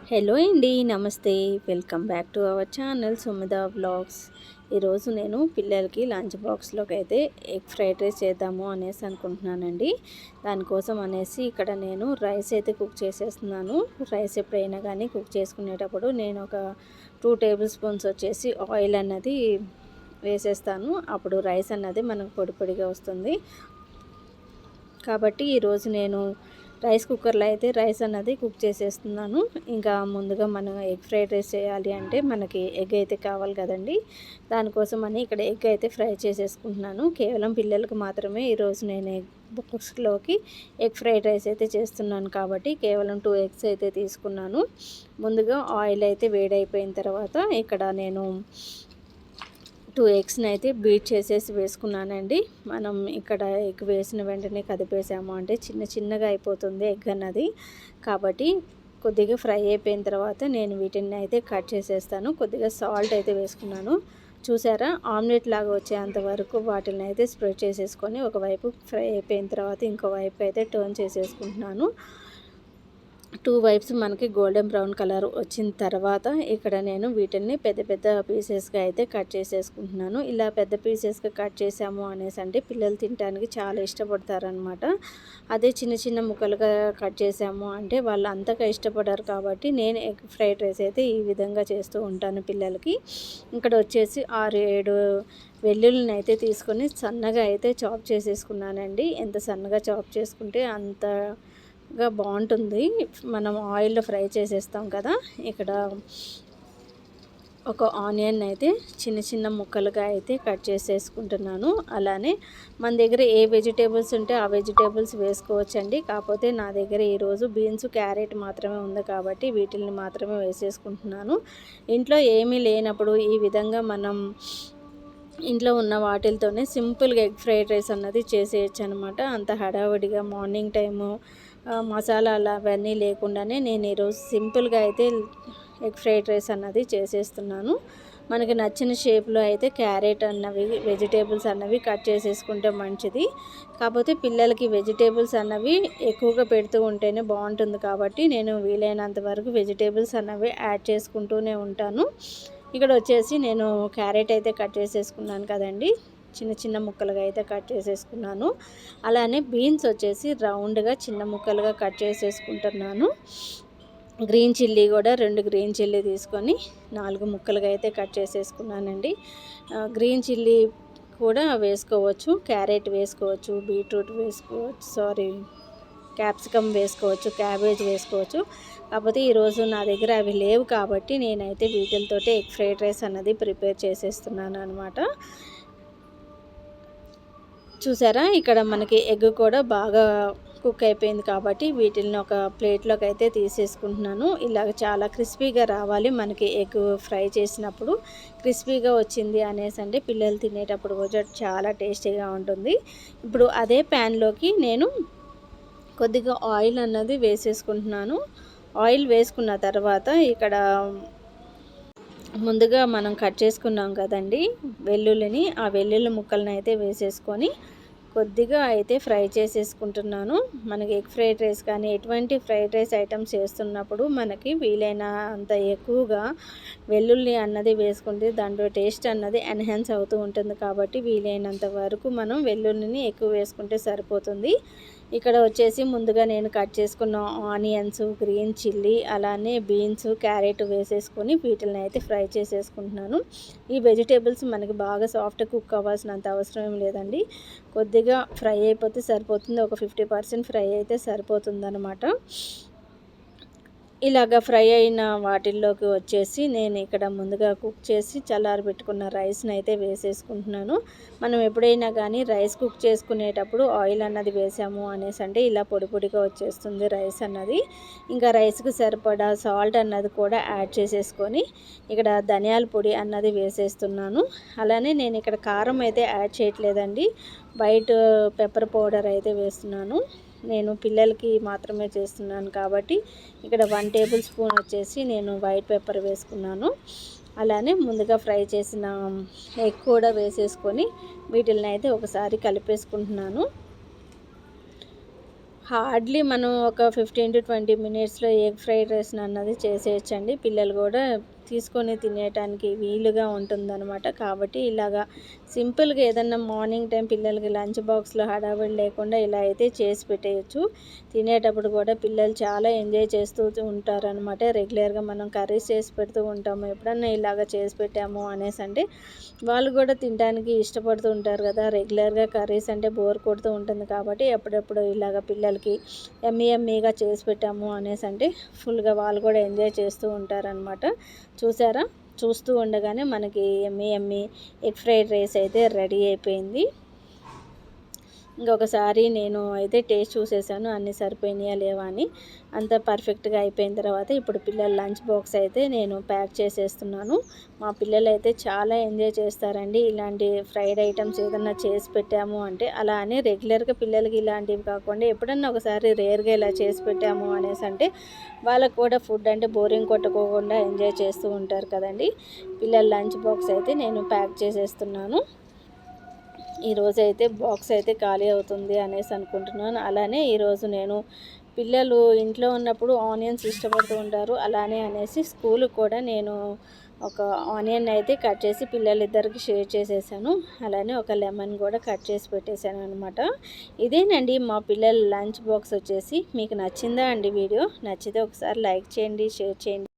Hello అండి, నమస్తే. Welcome back to our channel Sumada vlogs. ఈరోజు నేను పిల్లలకి లంచ్ బాక్స్లోకి అయితే ఎగ్ ఫ్రైడ్ రైస్ చేద్దాము అనేసి అనుకుంటున్నానండి. దానికోసం అనేసి ఇక్కడ నేను రైస్ అయితే కుక్ చేసేస్తున్నాను. రైస్ ఎప్పుడైనా కానీ కుక్ చేసుకునేటప్పుడు నేను ఒక 2 టేబుల్ స్పూన్స్ వచ్చేసి ఆయిల్ అన్నది వేసేస్తాను. అప్పుడు రైస్ అన్నది మనకు పొడి పొడిగా వస్తుంది. కాబట్టి ఈరోజు నేను రైస్ కుక్కర్లో అయితే రైస్ అన్నది కుక్ చేసేస్తున్నాను. ఇంకా ముందుగా మనం ఎగ్ ఫ్రైడ్ రైస్ చేయాలి అంటే మనకి ఎగ్ అయితే కావాలి కదండి. దానికోసం అని ఇక్కడ ఎగ్ అయితే ఫ్రై చేసేసుకుంటున్నాను. కేవలం పిల్లలకు మాత్రమే ఈరోజు నేను ఎగ్ బాక్స్లోకి ఎగ్ ఫ్రైడ్ రైస్ అయితే చేస్తున్నాను కాబట్టి కేవలం 2 ఎగ్స్ అయితే తీసుకున్నాను. ముందుగా ఆయిల్ అయితే వేడైపోయిన తర్వాత ఇక్కడ నేను 2 ఎగ్స్ని అయితే బీట్ చేసేసి వేసుకున్నానండి. మనం ఇక్కడ ఎగ్ వేసిన వెంటనే కదిపేసాము అంటే చిన్న చిన్నగా అయిపోతుంది ఎగ్ అన్నది. కాబట్టి కొద్దిగా ఫ్రై అయిపోయిన తర్వాత నేను వీటిని అయితే కట్ చేసేస్తాను. కొద్దిగా సాల్ట్ అయితే వేసుకున్నాను. చూసారా, ఆమ్లెట్ లాగా వచ్చేంత వరకు వాటిని అయితే స్ప్రెడ్ చేసేసుకొని ఒకవైపు ఫ్రై అయిపోయిన తర్వాత ఇంకో వైపు అయితే టర్న్ చేసేసుకుంటున్నాను. 2 వైప్స్ మనకి గోల్డెన్ బ్రౌన్ కలర్ వచ్చిన తర్వాత ఇక్కడ నేను వీటిని పెద్ద పెద్ద పీసెస్గా అయితే కట్ చేసేసుకుంటున్నాను. ఇలా పెద్ద పీసెస్గా కట్ చేసాము అనేసి అంటే పిల్లలు తినడానికి చాలా ఇష్టపడతారనమాట. అదే చిన్న చిన్న ముక్కలుగా కట్ చేసాము అంటే వాళ్ళు అంతగా ఇష్టపడరు. కాబట్టి నేను ఎగ్ ఫ్రైడ్ రైస్ అయితే ఈ విధంగా చేస్తూ ఉంటాను పిల్లలకి. ఇక్కడ వచ్చేసి 6-7 వెల్లుల్లిని అయితే తీసుకొని సన్నగా అయితే చాప్ చేసేసుకున్నానండి. ఎంత సన్నగా చాప్ చేసుకుంటే అంత బాగుంటుంది. మనం ఆయిల్లో ఫ్రై చేసేస్తాం కదా. ఇక్కడ ఒక ఆనియన్ అయితే చిన్న చిన్న ముక్కలుగా అయితే కట్ చేసేసుకుంటున్నాను. అలానే మన దగ్గర ఏ వెజిటేబుల్స్ ఉంటే ఆ వెజిటేబుల్స్ వేసుకోవచ్చండి. కాకపోతే నా దగ్గర ఈరోజు బీన్స్, క్యారెట్ మాత్రమే ఉంది కాబట్టి వీటిని మాత్రమే వేసేసుకుంటున్నాను. ఇంట్లో ఏమీ లేనప్పుడు ఈ విధంగా మనం ఇంట్లో ఉన్న వాటితోనే సింపుల్గా ఎగ్ ఫ్రైడ్ రైస్ అన్నది చేసేయచ్చు అనమాట. అంత హడావుడిగా మార్నింగ్ టైము మసాలాలు అవన్నీ లేకుండానే నేను ఈరోజు సింపుల్గా అయితే ఎగ్ ఫ్రైడ్ రైస్ అన్నది చేసేస్తున్నాను. మనకి నచ్చిన షేప్లో అయితే క్యారెట్ అన్నవి వెజిటేబుల్స్ అన్నవి కట్ చేసేసుకుంటే మంచిది. కాకపోతే పిల్లలకి వెజిటేబుల్స్ అన్నవి ఎక్కువగా పెడుతూ ఉంటేనే బాగుంటుంది కాబట్టి నేను వీలైనంత వరకు వెజిటేబుల్స్ అన్నవి యాడ్ చేసుకుంటూనే ఉంటాను. ఇక్కడ వచ్చేసి నేను క్యారెట్ అయితే కట్ చేసేసుకున్నాను కదండి. చిన్న చిన్న ముక్కలుగా అయితే కట్ చేసేసుకున్నాను. అలానే బీన్స్ వచ్చేసి రౌండ్గా చిన్న ముక్కలుగా కట్ చేసేసుకుంటున్నాను. గ్రీన్ చిల్లీ కూడా 2 గ్రీన్ చిల్లీ తీసుకొని 4 ముక్కలుగా అయితే కట్ చేసేసుకున్నానండి. గ్రీన్ చిల్లీ కూడా వేసుకోవచ్చు, క్యారెట్ వేసుకోవచ్చు, బీట్రూట్ వేసుకోవచ్చు, క్యాప్సికమ్ వేసుకోవచ్చు, క్యాబేజ్ వేసుకోవచ్చు. కాకపోతే ఈరోజు నా దగ్గర అవి లేవు కాబట్టి నేనైతే వీటితోటే ఎగ్ ఫ్రైడ్ రైస్ అన్నది ప్రిపేర్ చేసేస్తున్నాను అనమాట. చూసారా, ఇక్కడ మనకి ఎగ్ కూడా బాగా కుక్ అయిపోయింది కాబట్టి వీటిని ఒక ప్లేట్లోకి అయితే తీసేసుకుంటున్నాను. ఇలాగ చాలా క్రిస్పీగా రావాలి మనకి ఎగ్ ఫ్రై చేసినప్పుడు. క్రిస్పీగా వచ్చింది అనేసి అంటే పిల్లలు తినేటప్పుడు కూడా చాలా టేస్టీగా ఉంటుంది. ఇప్పుడు అదే ప్యాన్లోకి నేను కొద్దిగా ఆయిల్ అన్నది వేసేసుకుంటున్నాను. ఆయిల్ వేసుకున్న తర్వాత ఇక్కడ ముందుగా మనం కట్ చేసుకున్నాం కదండి వెల్లుల్లిని, ఆ వెల్లుల్లి ముక్కలను అయితే వేసేసుకొని కొద్దిగా అయితే ఫ్రై చేసేసుకుంటున్నాను. మనకి ఎగ్ ఫ్రైడ్ రైస్ కానీ ఎటువంటి ఫ్రైడ్ రైస్ ఐటమ్స్ చేస్తున్నప్పుడు మనకి వీలైన అంత ఎక్కువగా వెల్లుల్లి అన్నది వేసుకుంటే దాంట్లో టేస్ట్ అన్నది ఎన్హాన్స్ అవుతూ ఉంటుంది. కాబట్టి వీలైనంత వరకు మనం వెల్లుల్లిని ఎక్కువ వేసుకుంటే సరిపోతుంది. ఇక్కడ వచ్చేసి ముందుగా నేను కట్ చేసుకున్న ఆనియన్స్, గ్రీన్ చిల్లీ, అలానే బీన్స్, క్యారెట్ వేసేసుకొని వీటిని అయితే ఫ్రై చేసేసుకుంటున్నాను. ఈ వెజిటేబుల్స్ మనకి బాగా సాఫ్ట్ కుక్ అవ్వాల్సినంత అవసరం ఏం లేదండి. కొద్దిగా ఫ్రై అయిపోతే సరిపోతుంది. ఒక 50% ఫ్రై అయితే సరిపోతుందన్నమాట. ఇలాగ ఫ్రై అయిన వాటిల్లోకి వచ్చేసి నేను ఇక్కడ ముందుగా కుక్ చేసి చల్లారబెట్టుకున్న రైస్ని అయితే వేసేసుకుంటున్నాను. మనం ఎప్పుడైనా కానీ రైస్ కుక్ చేసుకునేటప్పుడు ఆయిల్ అన్నది వేసాము అనేసి అంటే ఇలా పొడి పొడిగా వచ్చేస్తుంది రైస్ అన్నది. ఇంకా రైస్కి సరిపడా సాల్ట్ అన్నది కూడా యాడ్ చేసేసుకొని ఇక్కడ ధనియాల పొడి అన్నది వేసేస్తున్నాను. అలానే నేను ఇక్కడ కారం అయితే యాడ్ చేయట్లేదండి. వైట్ పెప్పర్ పౌడర్ అయితే వేస్తున్నాను. నేను పిల్లలకి మాత్రమే చేస్తున్నాను కాబట్టి ఇక్కడ 1 టేబుల్ స్పూన్ వచ్చేసి నేను వైట్ పెప్పర్ వేసుకున్నాను. అలానే ముందుగా ఫ్రై చేసిన ఎగ్ కూడా వేసేసుకొని వీటిని అయితే ఒకసారి కలిపేసుకుంటున్నాను. హార్డ్లీ మనం ఒక 15-20 మినిట్స్లో ఎగ్ ఫ్రైడ్ రైస్ అన్నది చేసేయచ్చండి. పిల్లలు కూడా తీసుకొని తినేయటానికి వీలుగా ఉంటుందన్నమాట. కాబట్టి ఇలాగా సింపుల్గా ఏదన్నా మార్నింగ్ టైం పిల్లలకి లంచ్ బాక్స్లో హడావిడి లేకుండా ఇలా అయితే చేసి పెట్టేయచ్చు. తినేటప్పుడు కూడా పిల్లలు చాలా ఎంజాయ్ చేస్తూ ఉంటారనమాట. రెగ్యులర్గా మనం కర్రీస్ చేసి పెడుతూ ఉంటాము, ఎప్పుడన్నా ఇలాగ చేసి పెట్టాము అనేసి అంటే వాళ్ళు కూడా తినడానికి ఇష్టపడుతూ ఉంటారు కదా. రెగ్యులర్గా కర్రీస్ అంటే బోర్ కొడుతూ ఉంటుంది కాబట్టి ఎప్పుడెప్పుడు ఇలాగ పిల్లలకి యమ్మీ యమ్మీగా చేసి పెట్టాము అనేసి అంటే ఫుల్గా వాళ్ళు కూడా ఎంజాయ్ చేస్తూ ఉంటారనమాట. చూసారా, చూస్తూ ఉండగానే మనకి యమ్మీ యమ్మీ ఎగ్ ఫ్రైడ్ రైస్ అయితే రెడీ అయిపోయింది. ఇంకొకసారి నేను అయితే టేస్ట్ చూసేసాను, అన్నీ సరిపోయినాయా లేవా అని. అంత పర్ఫెక్ట్గా అయిపోయిన తర్వాత ఇప్పుడు పిల్లల లంచ్ బాక్స్ అయితే నేను ప్యాక్ చేసేస్తున్నాను. మా పిల్లలు అయితే చాలా ఎంజాయ్ చేస్తారండి ఇలాంటి ఫ్రైడ్ ఐటమ్స్ ఏదన్నా చేసి పెట్టాము అంటే. అలా అని రెగ్యులర్గా పిల్లలకి ఇలాంటివి కాకుండా ఎప్పుడన్నా ఒకసారి రేర్గా ఇలా చేసి పెట్టాము అనేసి అంటే వాళ్ళకు కూడా ఫుడ్ అంటే బోరింగ్ కొట్టుకోకుండా ఎంజాయ్ చేస్తూ ఉంటారు కదండి. పిల్లల లంచ్ బాక్స్ అయితే నేను ప్యాక్ చేసేస్తున్నాను. ఈరోజైతే బాక్స్ అయితే ఖాళీ అవుతుంది అనేసి అనుకుంటున్నాను. అలానే ఈరోజు నేను పిల్లలు ఇంట్లో ఉన్నప్పుడు ఆనియన్స్ ఇష్టపడుతూ ఉంటారు, అలానే అనేసి స్కూల్కి కూడా నేను ఒక ఆనియన్ అయితే కట్ చేసి పిల్లలిద్దరికి షేర్ చేసేసాను. అలానే ఒక లెమన్ కూడా కట్ చేసి పెట్టేశాను అనమాట. ఇదేనండి మా పిల్లల లంచ్ బాక్స్ వచ్చేసి. మీకు నచ్చిందా అండి వీడియో? నచ్చితే ఒకసారి లైక్ చేయండి, షేర్ చేయండి.